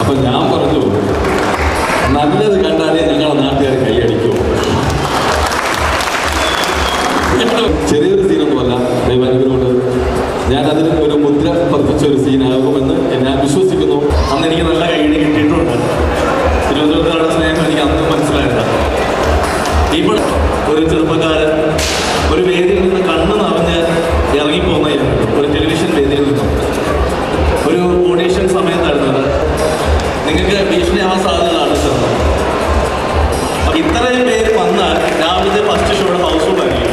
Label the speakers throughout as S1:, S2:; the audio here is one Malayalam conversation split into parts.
S1: അപ്പം ഞാൻ പറഞ്ഞു, നല്ലത് കണ്ടാലേ ഞങ്ങളെ നാട്ടുകാർ കൈയടിക്കും. ചെറിയൊരു സീനൊന്നുമല്ല, ദൈവാനുഗ്രഹമുണ്ട്. ഞാനതിൽ ഒരു മുദ്ര പതിപ്പിച്ച ഒരു സീനാകുമെന്ന് ഞാൻ വിശ്വസിക്കുന്നു. അന്ന് എനിക്ക് നല്ല കൈയടി കിട്ടിയിട്ടുണ്ട്. തിരുവനന്തപുരത്തുകാരുടെ സ്നേഹം എനിക്ക് അന്ന് മനസ്സിലായില്ല. ഇവിടെ ഒരു ചെറുപ്പക്കാരൻ ഒരു വേദിയിൽ നിന്ന് കണ്ണ് നിറഞ്ഞ് ഇറങ്ങിപ്പോകുന്നതാണ്. ഒരു ടെലിവിഷൻ വേദിയിൽ നിന്നും ഒരു ഓഡീഷൻ സമയത്തായിരുന്നത്. നിങ്ങൾക്ക് ഭീഷണിയാവാൻ സാധ്യതയാണ് ചെറുത്. അപ്പം ഇത്രയും പേര് വന്നാൽ രാവിലത്തെ ഫസ്റ്റ് ഷോയുടെ ഹൗസ്ഫുൾ ആയിരിക്കും.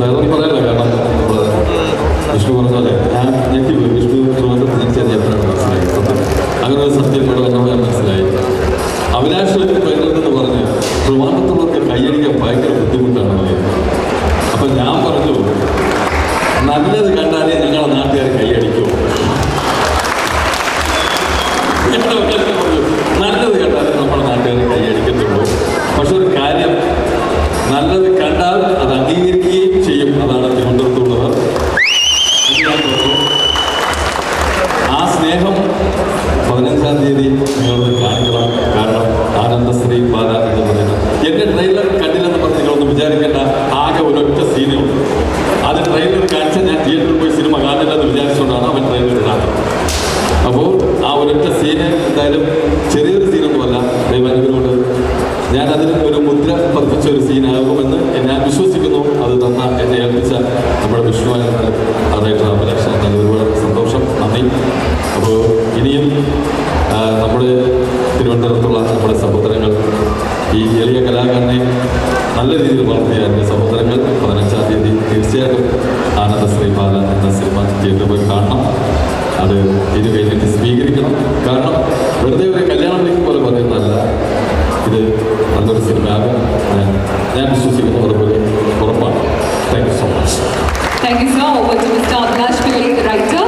S1: വേറെ പറയല്ല, കാരണം വിഷ്ണു പറഞ്ഞാലേ ഞാൻ ഞെട്ടിപ്പോയി. വിഷ്ണു ട്രിവാൻഡ്രത്ത് ജനിച്ചാൽ എപ്പോഴാണ് മനസ്സിലായി. അങ്ങനെ ഒരു സത്യം കൂടെ വന്നപ്പോൾ മനസ്സിലായി. അവിനാശ് പേരെന്ന് പറഞ്ഞ് ട്രിവാൻഡ്രത്തുള്ളവർക്ക് കൈയടിക്കാൻ ഭയങ്കര ബുദ്ധിമുട്ടാണ്. അപ്പം ഞാൻ പറഞ്ഞു, നല്ലത് കണ്ടാലേ ഞങ്ങളെ നാട്ടുകാർ കൈയടിക്കും. നല്ലത് കണ്ടാലേ നമ്മുടെ നാട്ടുകാർ കൈയടിക്കത്തുള്ളൂ. പക്ഷെ ഒരു കാര്യം, നല്ലത് കണ്ടാൽ അത് അംഗീകരിക്കുകയും ചെയ്യും. അതാണ് തിരുവനന്തപുരത്തുള്ളവർ. ആ സ്നേഹം 15-ാം തീയതി നിങ്ങളൊന്ന് കാണിക്കണം. കാരണം ആനന്ദശ്രീ ബാല എന്ന് പറയുന്നത് എൻ്റെ ട്രെയിലർ കണ്ടില്ലെന്ന് പറഞ്ഞ് നിങ്ങളൊന്നും വിചാരിക്കേണ്ട. ആകെ ഒരൊറ്റ സീനുണ്ട്. അത് ട്രെയിലർ കാണിച്ചാൽ ഞാൻ തിയേറ്ററിൽ പോയി സിനിമ കാണില്ലെന്ന് വിചാരിച്ചുകൊണ്ടാണ് അവൻ ട്രെയിലർ ഇടാത്തത്. അപ്പോൾ ആ ഒരൊറ്റ സീന് എന്തായാലും ചെറിയൊരു സീനൊന്നുമല്ല, ദൈവാനുഗ്രഹമുണ്ട്. ഞാനതിൽ ഒരു മുദ്ര പതിപ്പിച്ച ഒരു സീനാകുമെന്ന് ഞാൻ വിശ്വസിക്കുന്നു. അത് തന്ന എന്നെ ഏൽപ്പിച്ച നമ്മുടെ വിഷ്ണു റൈറ്റർ അഭിലാഷ്, ഒരുപാട് സന്തോഷം, നന്ദി. അപ്പോൾ ഇനിയും നമ്മുടെ തിരുവനന്തപുരത്തുള്ള നമ്മുടെ സഹോദരങ്ങൾ, ഈ എളിയ കലാകാരനെ നല്ല രീതിയിൽ വളർത്തിയ എൻ്റെ സഹോദരങ്ങൾ 15-ാം തീയതി തീർച്ചയായിട്ടും ആനന്ദശ്രീ ബാല എന്ന സിനിമ തിയേറ്ററിൽ പോയി കാണണം. അത് ഇത് കഴിഞ്ഞിട്ട് സ്വീകരിക്കണം. കാരണം വെറുതെ ഒരു കല്യാണത്തിലേക്ക് പോലെ പറയുന്നതല്ല, ഇത് നല്ലൊരു സിനിമയാകും ഞാൻ വിശ്വസിക്കുന്നു. അതുപോലെ ഉറപ്പാണ്. Thank you so much.
S2: Thank you, sir. Over to Mr. Abhilash Pillai, the writer.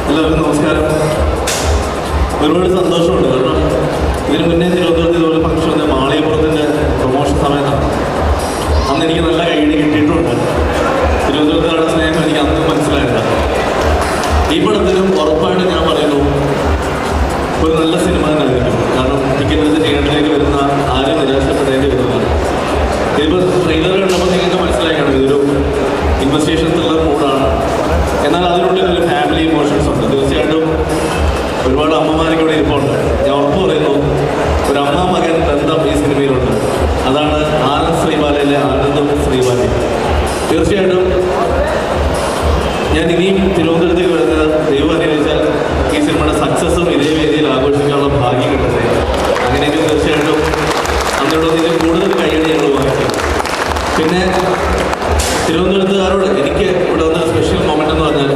S1: എല്ലാവർക്കും നമസ്കാരം. ഒരുപാട് സന്തോഷമുണ്ട്. കാരണം ഇതിന് മുന്നേ തിരുവനന്തപുരത്ത് ഇതുപോലെ ഫംഗ്ഷൻ വന്ന മാളികപ്പുറത്തിൻ്റെ പ്രൊമോഷൻ സമയത്താണ്. അന്ന് എനിക്ക് നല്ല കൈയടി കിട്ടിയിട്ടുണ്ട്. തിരുവനന്തപുരത്തുകാരുടെ സ്നേഹം എനിക്ക് അന്ന് മനസ്സിലായില്ല. ഈ പടത്തിനും ഉറപ്പായിട്ട് ഞാൻ പറയുന്നു, ഒരു നല്ല സിനിമ തന്നെ ആയിരിക്കും. കാരണം ടിക്കറ്റ് തിയേറ്ററിലേക്ക് വരുന്ന ആരും നിരാശപ്പെടേണ്ടി വരുന്നതാണ്. ഇതിപ്പോൾ ട്രെയിലർ കണ്ടപ്പോൾ നിങ്ങൾക്ക് മനസ്സിലാക്കണം ഇതൊരു ഇൻവെസ്റ്റിഗേഷൻ ത്രില്ലർ മൂഡാണ്. എന്നാൽ അതിനുള്ളിൽ ഒരു ഫാമിലി ഇമോഷൻസ് ഉണ്ട്. തീർച്ചയായിട്ടും ഒരുപാട് അമ്മമാരും കൂടെ ഇരിപ്പുണ്ട്. ഞാൻ ഉറപ്പ് പറയുന്നു, ഒരു അമ്മ മകൻ ബന്ധം ഈ സിനിമയിലുണ്ട്. അതാണ് ആനന്ദ് ശ്രീബാലയിലെ ആനന്ദം ശ്രീബാലി. തീർച്ചയായിട്ടും ഞാൻ ഇനിയും തിരുവനന്തപുരത്തേക്ക് വരുന്നത് ദൈവം അനുവദിച്ചാൽ ഈ സിനിമയുടെ സക്സസ്സും ഇതേ വേദിയിൽ ആഘോഷിക്കാനുള്ള ഭാഗ്യം കിട്ടുന്നത്. അങ്ങനെയെങ്കിൽ തീർച്ചയായിട്ടും അതിനോടൊന്നും കൂടുതൽ കൈയടി ഞങ്ങൾ വാങ്ങിക്കും. പിന്നെ തിരുവനന്തപുരത്തുകാരോട് എനിക്ക് ഇവിടെ വന്ന സ്പെഷ്യൽ മൊമെൻ്റ് എന്ന് പറഞ്ഞാൽ,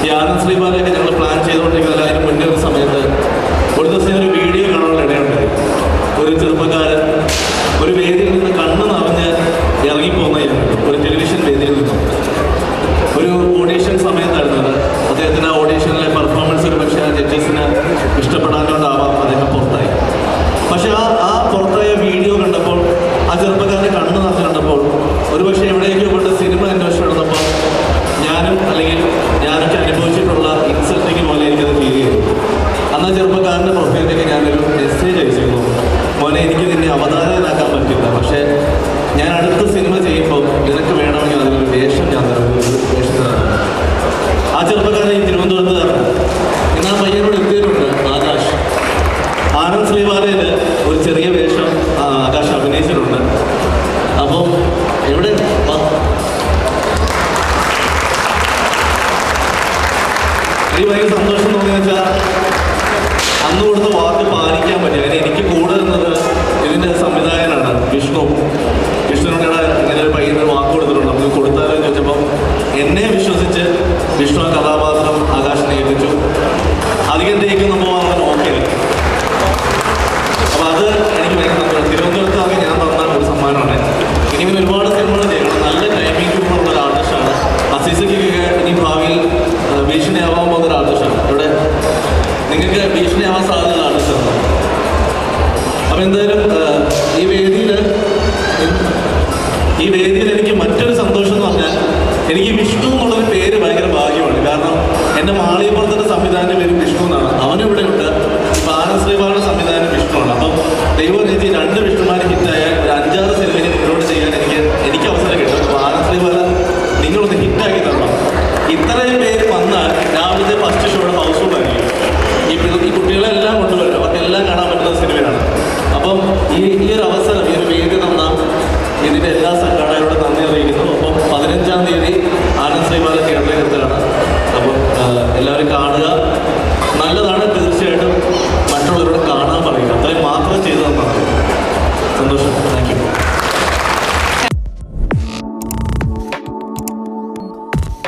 S1: ഈ ആനന്ദ് ശ്രീബാലയൊക്കെ ഞങ്ങൾ പ്ലാൻ ചെയ്തുകൊണ്ടിരിക്കുന്ന അതിന് മുന്നേ ഒരു സമയത്ത് ഒരു ദിവസം ഒരു വീഡിയോ കാണാനുള്ള ഇടയുണ്ടായി. ഒരു ചെറുപ്പക്കാരൻ ഒരു വേദിയിൽ നിന്ന് കണ്ണ് നിറഞ്ഞ് ഇറങ്ങിപ്പോകുന്നതാണ്. ഒരു ടെലിവിഷൻ വേദിയിൽ നിന്നും ഒരു ഓഡീഷൻ സമയത്തായിരുന്നത്. അദ്ദേഹത്തിന് ആ ഓഡീഷനിലെ പെർഫോമൻസ് ഒരു പക്ഷേ ആ ജഡ്ജസിന് ഇഷ്ടപ്പെടാനോണ്ടാവാം അദ്ദേഹം പുറത്തായി. പക്ഷെ ആ പുറത്തായ വീഡിയോ കണ്ടപ്പോൾ, ആ ചെറുപ്പക്കാരൻ്റെ കണ്ണ് നിറഞ്ഞ് കണ്ടപ്പോൾ, ഒരുപക്ഷെ എവിടേക്കോ കൊണ്ട് സിനിമ അന്വേഷണം നടന്നപ്പോൾ ഞാനൊക്കെ അനുഭവിച്ചിട്ടുള്ള ഇൻസൾട്ടിങ് പോലെ എനിക്കത് ഫീൽ ചെയ്തു. അന്ന് ചെറുപ്പക്കാരൻ്റെ പ്രൊഫൈലിലേക്ക് ഞാനൊരു മെസ്സേജ് അയച്ചിരുന്നു, മോനെ എനിക്ക് നിന്നെ അവതാരകനാക്കാൻ പറ്റില്ല, പക്ഷേ ഞാൻ അടുത്ത സിനിമ ചെയ്യുമ്പോൾ നിനക്ക് വേണമെങ്കിൽ അതിനൊരു വേഷം ഞാൻ വേഷം തരാം. ആ ചെറുപ്പക്കാരൻ ഈ തിരുവനന്തപുരത്തുകാരൻ. ഇന്ന് ആ പയ്യനോട് എത്തിയിട്ടുണ്ട് ആകാശ്. ആനന്ദ് ശ്രീബാലയിൽ ഒരു ചെറിയ വേഷം ആകാശ് അഭിനയിച്ചിട്ടുണ്ട്. അപ്പം എവിടെ എനിക്ക് ഭയങ്കര സന്തോഷം തോന്നിയെന്ന് വെച്ചാൽ അന്ന് കൊടുത്ത വാക്ക് പാലിക്കാൻ പറ്റും. അങ്ങനെ എനിക്ക് കൂടെ നിന്നത് ഇതിൻ്റെ സംവിധായകനാണ് വിഷ്ണുവിനോട് ഇങ്ങനെ ഒരു പയ്യനൊരു വാക്ക് കൊടുത്തിട്ടുണ്ട്, നമുക്ക് കൊടുത്താലോ എന്ന് ചോദിച്ചപ്പോൾ എന്നെ വിശ്വസിച്ച് വിഷ്ണു ആ കഥാപാത്രം ആകാശിനെ ഏൽപ്പിച്ചു. അധികം തേക്കും നമ്മൾ അങ്ങനെ ഓക്കെ. അപ്പം
S3: അപ്പം എന്തായാലും ഈ വേദിയിൽ എനിക്ക് മറ്റൊരു സന്തോഷം എന്ന് പറഞ്ഞാൽ എനിക്ക് വിഷ്ണു എന്നുള്ളൊരു പേര് ഭയങ്കര ഭാഗ്യമാണ്. കാരണം എൻ്റെ മാളികപ്പുറത്തിൻ്റെ സംവിധാനം പേര് വിഷ്ണു എന്നാണ്. അവനും ഇവിടെ ഉണ്ട്. ബാലശ്രീബാലയുടെ സംവിധാനം വിഷ്ണുവാണ്. അപ്പം ദൈവം രീതി 2 വിഷ്ണുമാരെ ഹിറ്റായ ഒരു 5-6 സിനിമയിൽ മുന്നോട്ട് ചെയ്യാൻ എനിക്ക് അവസരം കിട്ടും. ബാലശ്രീബാല നിങ്ങളൊന്ന് ഹിറ്റാക്കി തരണം. ഇത്രയും പേര് വന്നാൽ രാവിലത്തെ ഫസ്റ്റ് ഷോയുടെ ഹൗസ്ഫുള്ളായിരിക്കും. ഈ കുട്ടികളെല്ലാം കൊണ്ടുവരും. അവർക്കെല്ലാം കാണാൻ പറ്റുന്ന സിനിമയാണ്. അപ്പം ഈ ഒരു അവസരം, ഈ ഒരു വേദി തന്ന ഇതിൻ്റെ എല്ലാ സംഘാടകരോടും നന്ദി അറിയിക്കുന്നു. അപ്പം 15-ാം തീയതി ആനന്ദ് ശ്രീബാല തിയേറ്ററിൽ എത്തുകയാണ്.